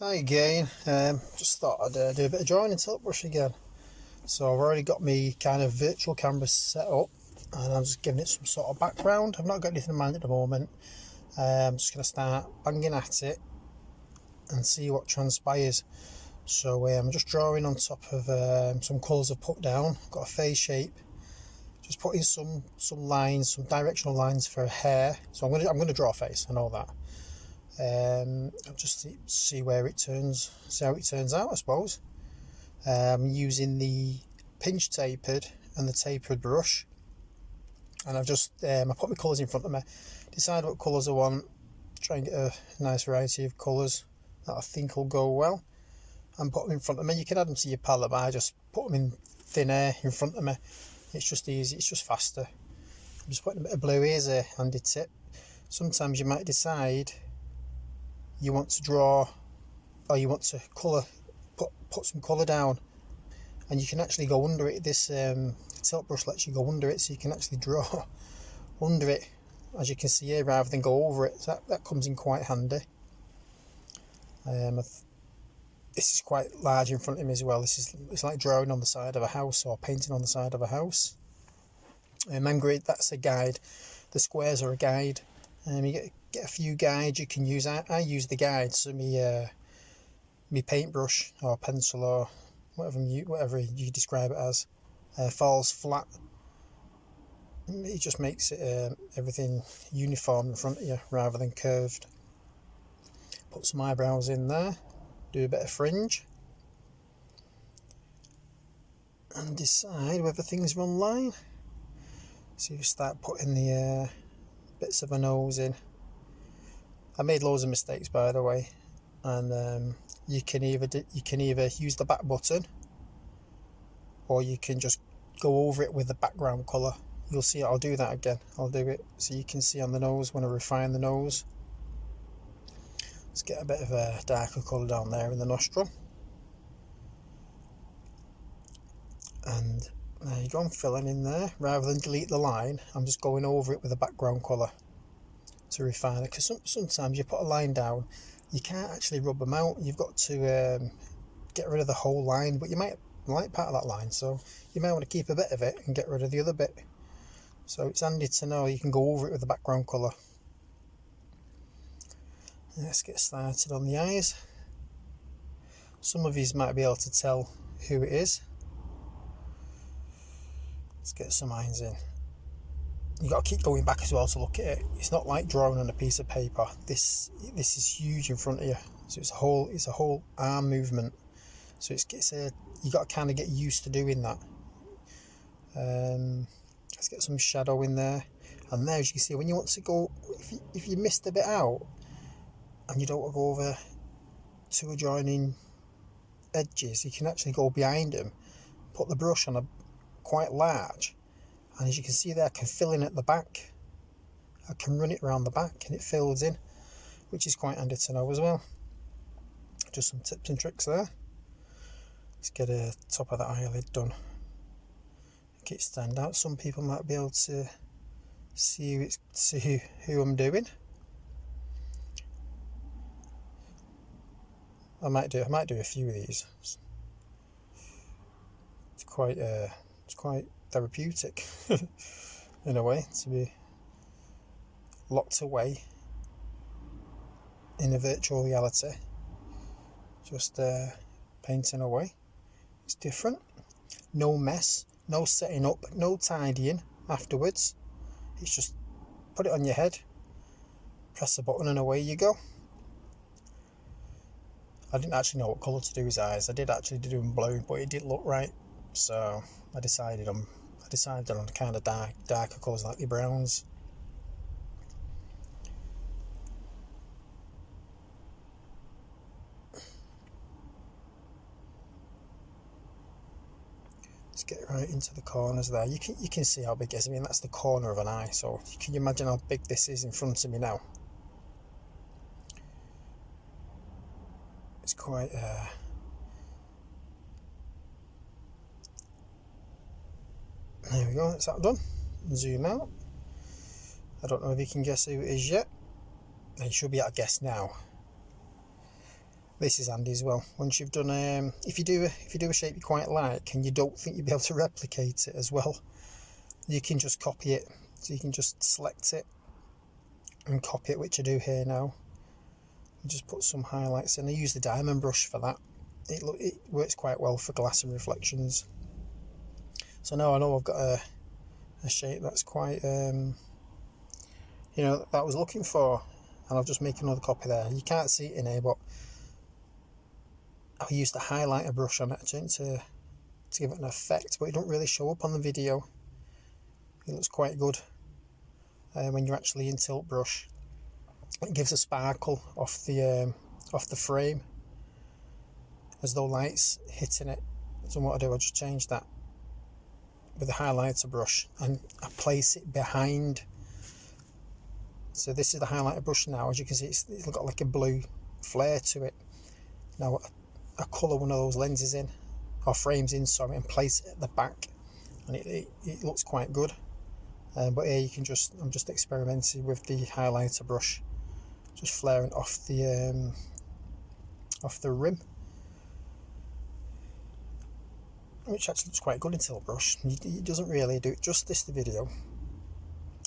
Hi again. Just thought I'd do a bit of drawing in Tiltbrush again. So I've already got me kind of virtual camera set up, and I'm just giving it some sort of background. I've not got anything in mind at the moment. I'm just going to start banging at it and see what transpires. So I'm just drawing on top of some colours I've put down. I've got a face shape. Just putting some lines, some directional lines for hair. So I'm gonna draw a face. I know that. I'll just see where it turns, see how it turns out, I suppose. Using the pinch tapered and the tapered brush, and I've just I put my colours in front of me, decide what colours I want, try and get a nice variety of colours that I think will go well, and put them in front of me. You can add them to your palette, but I just put them in thin air in front of me. It's just easy, it's just faster. I'm just putting a bit of blue. Here's a handy tip. Sometimes you might decide you want to draw, or you want to colour, put some colour down, and you can actually go under it. This tilt brush lets you go under it, so you can actually draw under it, as you can see here, rather than go over it. So that comes in quite handy. This is quite large in front of me as well. It's like drawing on the side of a house or painting on the side of a house. Remember, that's a guide. The squares are a guide. You get a few guides you can use. I use the guides, so me paintbrush or pencil or whatever you describe it as falls flat. It just makes it everything uniform in front of you rather than curved. Put some eyebrows in there, do a bit of fringe, and decide whether things run line. So you start putting the bits of a nose in. I made loads of mistakes, by the way, and you can either use the back button, or you can just go over it with the background colour. You'll see I'll do that again. I'll do it so you can see on the nose when I refine the nose. Let's get a bit of a darker colour down there in the nostril, and there you go. I'm filling in there. Rather than delete the line, I'm just going over it with a background colour to refine it, because sometimes you put a line down, you can't actually rub them out. You've got to get rid of the whole line, but you might like part of that line, so you might want to keep a bit of it and get rid of the other bit. So it's handy to know you can go over it with the background colour. Let's get started on the eyes. Some of you might be able to tell who it is. Let's get some eyes in. You've got to keep going back as well to look at it. It's not like drawing on a piece of paper. This is huge in front of you, so it's a whole arm movement. So you got to kind of get used to doing that. Let's get some shadow in there, and there, as you can see, when you want to go, if you missed a bit out and you don't want to go over two adjoining edges, you can actually go behind them, put the brush on a quite large, and as you can see there, I can fill in at the back. I can run it around the back and it fills in, which is quite handy to know as well. Just some tips and tricks there. Let's get a top of the eyelid done. Make it stand out. Some people might be able to see who I'm doing. I might do a few of these. It's quite therapeutic in a way, to be locked away in a virtual reality, just painting away. It's different. No mess, no setting up, no tidying afterwards. It's just put it on your head, press the button, and away you go. I didn't actually know what colour to do his eyes. I did actually do them blue, but it didn't look right, so I decided on kind of darker colours like the browns. Let's get right into the corners there. You can see how big it is. I mean, that's the corner of an eye, so can you imagine how big this is in front of me now? It's quite there we go, that's that done. Zoom out. I don't know if you can guess who it is yet. You should be able to guess now. This is handy as well. Once you've done, if you do a shape you quite like and you don't think you'll be able to replicate it as well, you can just copy it. So you can just select it and copy it, which I do here now. And just put some highlights in. I use the diamond brush for that. It works quite well for glass and reflections. So now I know I've got a shape that's quite, that I was looking for, and I'll just make another copy there. You can't see it in here, but I used the highlighter brush on it to give it an effect, but it don't really show up on the video. It looks quite good when you're actually in Tiltbrush. It gives a sparkle off the frame, as though light's hitting it. So what I do, I just change that with the highlighter brush and I place it behind. So this is the highlighter brush now. As you can see, it's got like a blue flare to it. Now I colour one of those lenses in, or frames in, sorry, and place it at the back, and it looks quite good. But here I'm just experimenting with the highlighter brush, just flaring off the rim, which actually looks quite good in Tiltbrush. It doesn't really do it justice, the video.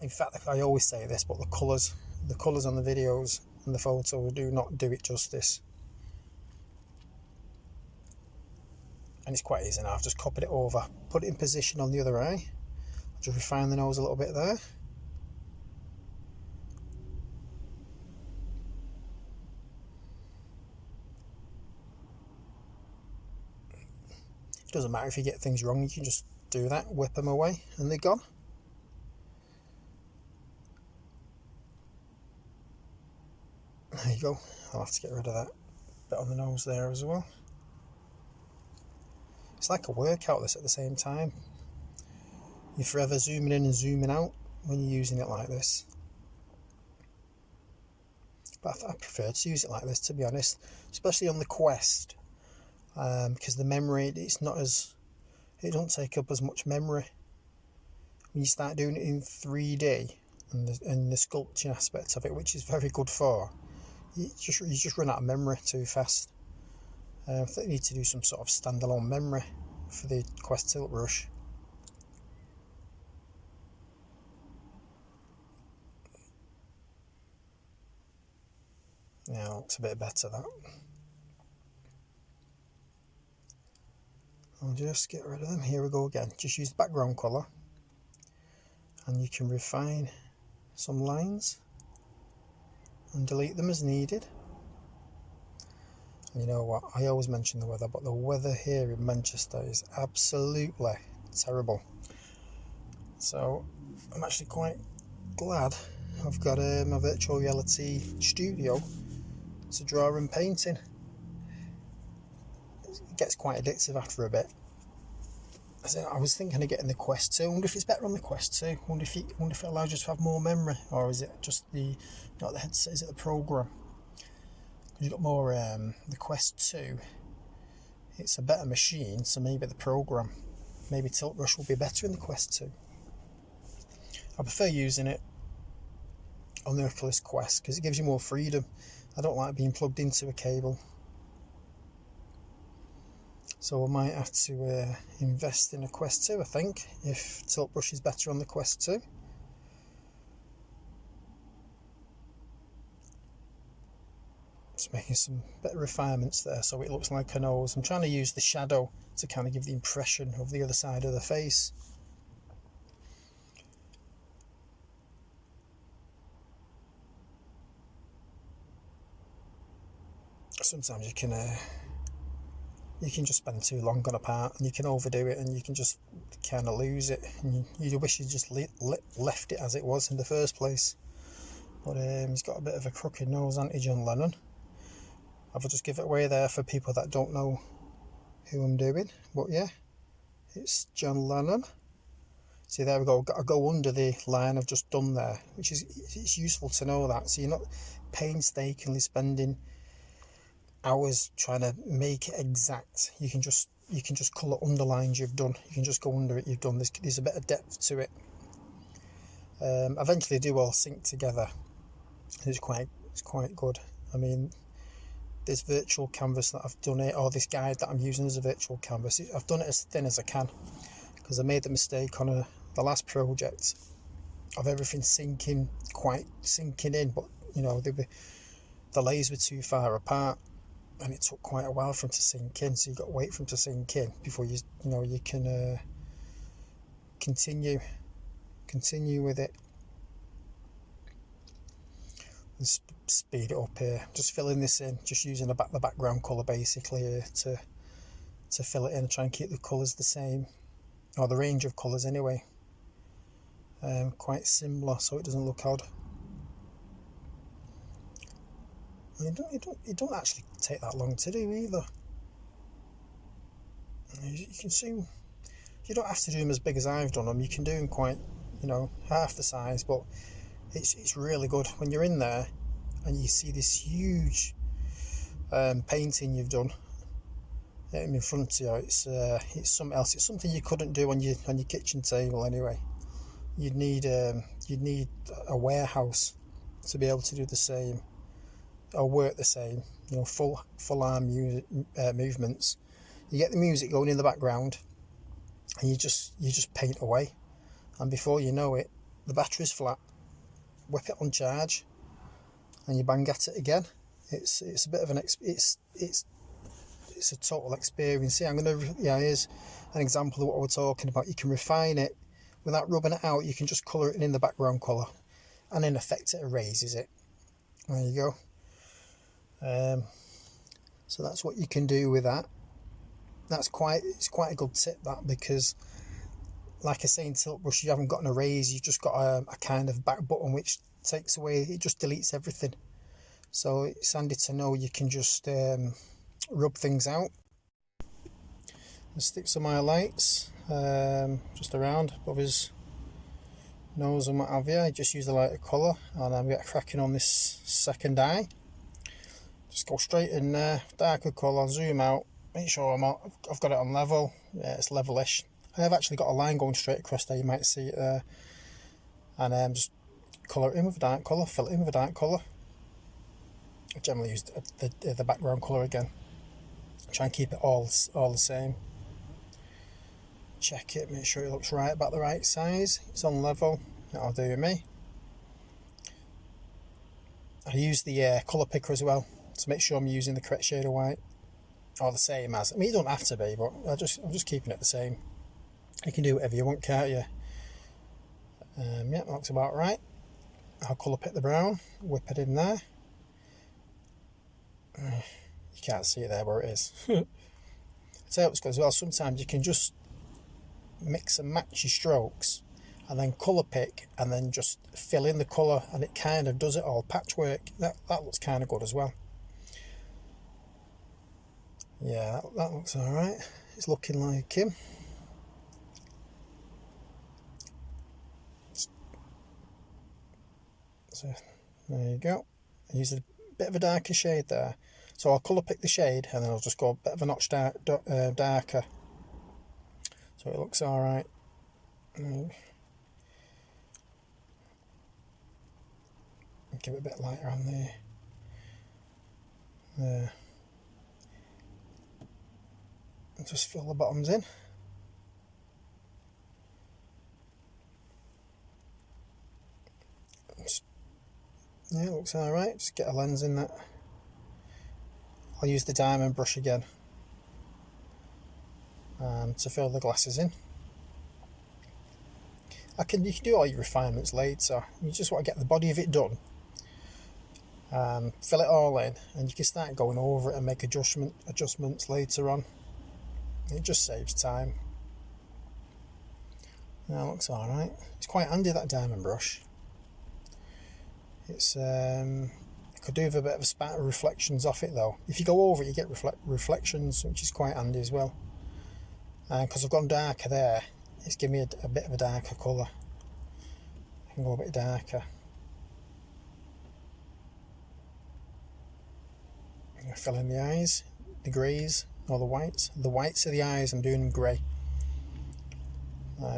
In fact, I always say this, but the colours on the videos and the photos do not do it justice. And it's quite easy now. I've just copied it over, put it in position on the other eye, just refine the nose a little bit there. It doesn't matter if you get things wrong, you can just do that, whip them away, and they're gone. There you go. I'll have to get rid of that bit on the nose there as well. It's like a workout, this, at the same time. You're forever zooming in and zooming out when you're using it like this. But I prefer to use it like this, to be honest, especially on the Quest, because the memory, it don't take up as much memory. When you start doing it in 3D and the sculpting aspect of it, which is very good for, you just run out of memory too fast. I think you need to do some sort of standalone memory for the Quest Tiltbrush. Yeah, it looks a bit better, that. I'll just get rid of them. Here we go again. Just use the background colour, and you can refine some lines and delete them as needed. And you know what, I always mention the weather, but the weather here in Manchester is absolutely terrible. So I'm actually quite glad I've got my virtual reality studio to draw and paint in. It gets quite addictive after a bit. I was thinking of getting the Quest 2. I wonder if it's better on the Quest 2. I wonder if it allows you to have more memory, or is it just not the headset, is it the program? You've got more, the Quest 2, it's a better machine, so maybe the program, maybe Tiltbrush will be better in the Quest 2. I prefer using it on the Oculus Quest because it gives you more freedom. I don't like being plugged into a cable. So I might have to invest in a Quest 2, I think, if Tiltbrush is better on the Quest 2. Just making some better refinements there so it looks like a nose. I'm trying to use the shadow to kind of give the impression of the other side of the face. Sometimes you can just spend too long on a part and you can overdo it and you can just kind of lose it, and you wish you just left it as it was in the first place. But he's got a bit of a crooked nose, hasn't he, John Lennon? I'll just give it away there for people that don't know who I'm doing. But yeah, it's John Lennon. See, there we go. Got to go under the line I've just done there, which is, it's useful to know that, so you're not painstakingly spending hours trying to make it exact. You can just colour underlines you've done. You can just go under it you've done. There's a bit of depth to it. Eventually, they do all sync together. It's quite good. I mean, this virtual canvas that I've done it, or this guide that I'm using as a virtual canvas, I've done it as thin as I can, because I made the mistake on the last project of everything sinking in, but you know, the layers were too far apart, and it took quite a while for them to sink in, so you've got to wait for them to sink in before you can continue with it. Let's speed it up here. Just filling this in, just using the background colour basically here to fill it in and try and keep the colours the same, or the range of colours anyway, quite similar, so it doesn't look odd. It don't actually take that long to do either. You can see, you don't have to do them as big as I've done them. You can do them quite, you know, half the size, but it's really good when you're in there and you see this huge painting you've done in front of you. It's something else. It's something you couldn't do on your kitchen table anyway. You'd need a warehouse to be able to do the same or work the same. You know, full arm movements. You get the music going in the background, and you just paint away, and before you know it, the battery's flat. Whip it on charge, and you bang at it again. It's a bit of it's a total experience. Here's an example of what we're talking about. You can refine it without rubbing it out. You can just colour it in the background colour, and in effect it erases it. There you go. So that's what you can do with that. It's quite a good tip, that, because like I say, in Tiltbrush you haven't got an erase, you've just got a kind of back button which takes away, it just deletes everything. So it's handy to know you can just rub things out. Let's stick some highlights just around above his nose and what have you. I just use a lighter colour, and I'm getting cracking on this second eye. Just go straight in there, darker colour, zoom out, make sure I've got it on level. Yeah, it's levelish. I have actually got a line going straight across there, you might see it there. And just colour it in with a dark colour, fill it in with a dark colour. I generally use the background colour again. Try and keep it all the same. Check it, make sure it looks right, about the right size. It's on level, that'll do me. I use the colour picker as well to make sure I'm using the correct shade of white, or the same as. I mean, you don't have to be, but I'm just keeping it the same. You can do whatever you want, can't you? Yeah, that looks about right. I'll colour pick the brown, whip it in there. You can't see it there where it is. It helps as well. Sometimes you can just mix and match your strokes, and then colour pick, and then just fill in the colour, and it kind of does it all. Patchwork. That looks kind of good as well. Yeah, that looks alright. It's looking like him. So there you go. I use a bit of a darker shade there. So I'll colour pick the shade, and then I'll just go a bit of a notch darker. So it looks alright. Give it a bit lighter on there. There. And just fill the bottoms in. Yeah, it looks alright. Just get a lens in that. I'll use the diamond brush again to fill the glasses in. You can do all your refinements later. You just want to get the body of it done. Fill it all in, and you can start going over it and make adjustments later on. It just saves time. That looks alright. It's quite handy, that diamond brush. It's I could do with a bit of a spatter reflections off it though. If you go over it, you get reflections, which is quite handy as well. Because I've gone darker there, it's given me a bit of a darker colour. I can go a bit darker. Fill in the eyes, the greys, or the whites. The whites of the eyes, I'm doing grey.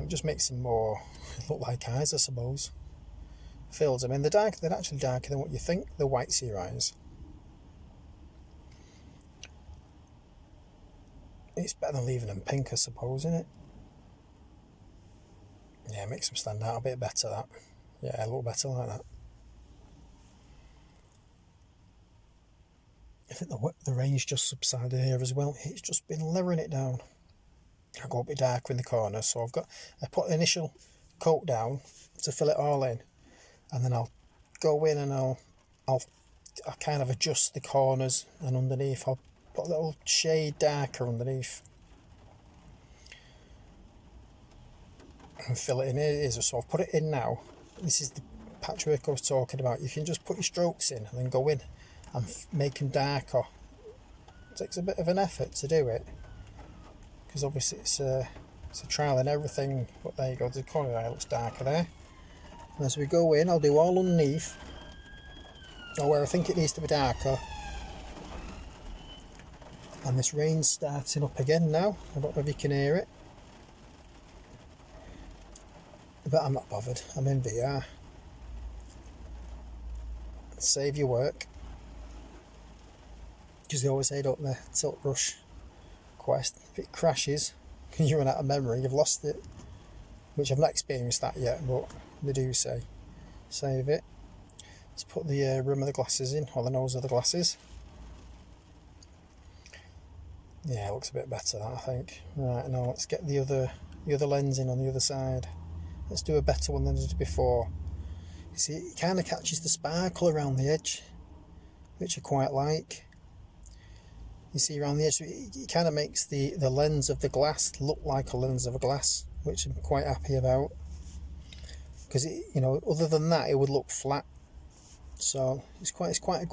Just makes them more look like eyes, I suppose. Fills them in. They're actually darker than what you think, the whites of your eyes. It's better than leaving them pink, I suppose, isn't it? Yeah, it makes them stand out a bit better, that. Yeah, a little better like that. I think the rain's just subsided here as well. It's just been layering it down. I go a bit darker in the corner, so I put the initial coat down to fill it all in, and then I'll go in and I'll kind of adjust the corners, and underneath I'll put a little shade darker underneath and fill it in. It is, so I've put it in now. This is the patchwork I was talking about. You can just put your strokes in and then go in and make them darker. It takes a bit of an effort to do it, because obviously it's a trial and everything, but there you go, the corner eye looks darker there. And as we go in, I'll do all underneath, or where I think it needs to be darker. And this rain's starting up again now. I don't know if you can hear it, but I'm not bothered. I'm in VR. Save your work, because they always say, don't they, Tiltbrush Quest, if it crashes and you run out of memory, you've lost it, which I've not experienced that yet, but they do say save it. Let's put the rim of the glasses in, or the nose of the glasses. Yeah, it looks a bit better, that, I think. Right, now let's get the other lens in on the other side. Let's do a better one than I did before. You see, it kind of catches the sparkle around the edge, which I quite like. You see around the edge, it kind of makes the lens of the glass look like a lens of a glass, which I'm quite happy about, because you know, other than that, it would look flat. So it's quite a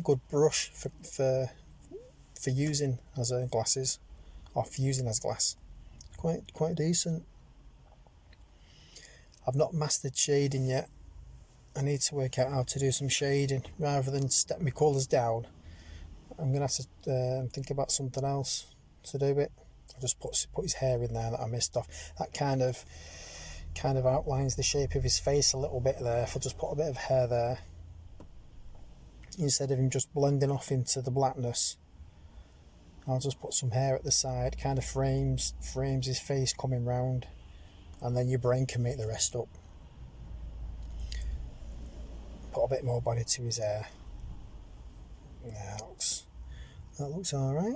good brush for using as a glasses, or for using as glass. Quite decent. I've not mastered shading yet. I need to work out how to do some shading rather than step my colours down. I'm gonna have to think about something else to do it. I'll just put his hair in there that I missed off. That kind of outlines the shape of his face a little bit there. If I just put a bit of hair there, instead of him just blending off into the blackness, I'll just put some hair at the side. Kind of frames his face coming round, and then your brain can make the rest up. Put a bit more body to his hair. Yeah, that looks alright.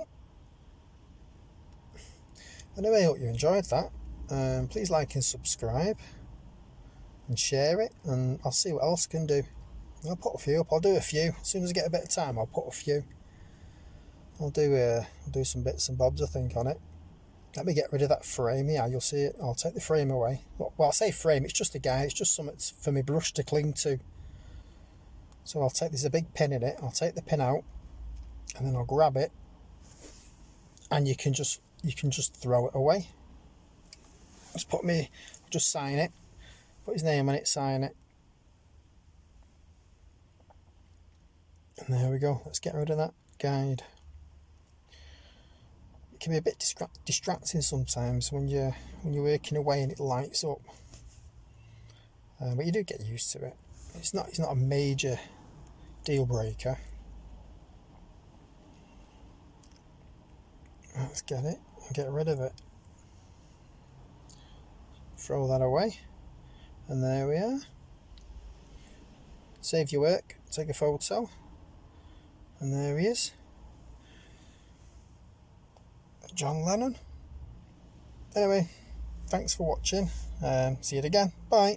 Anyway, I hope you enjoyed that. Please like and subscribe and share it, and I'll see what else I can do. I'll put a few up. I'll do a few. As soon as I get a bit of time, I'll put a few. I'll do some bits and bobs, I think, on it. Let me get rid of that frame. Yeah, you'll see it. I'll take the frame away. Well, I say frame, it's just a guide. It's just something for my brush to cling to. So there's a big pin in it. I'll take the pin out, and then I'll grab it, and you can just throw it away. Just sign it, put his name on it, sign it, and there we go. Let's get rid of that guide. It can be a bit distracting sometimes when you're working away and it lights up, but you do get used to it. It's not a major deal breaker. Let's get it and get rid of it. Throw that away, and there we are. Save your work, take a photo, and there he is, John Lennon. Anyway, thanks for watching. See you again. Bye.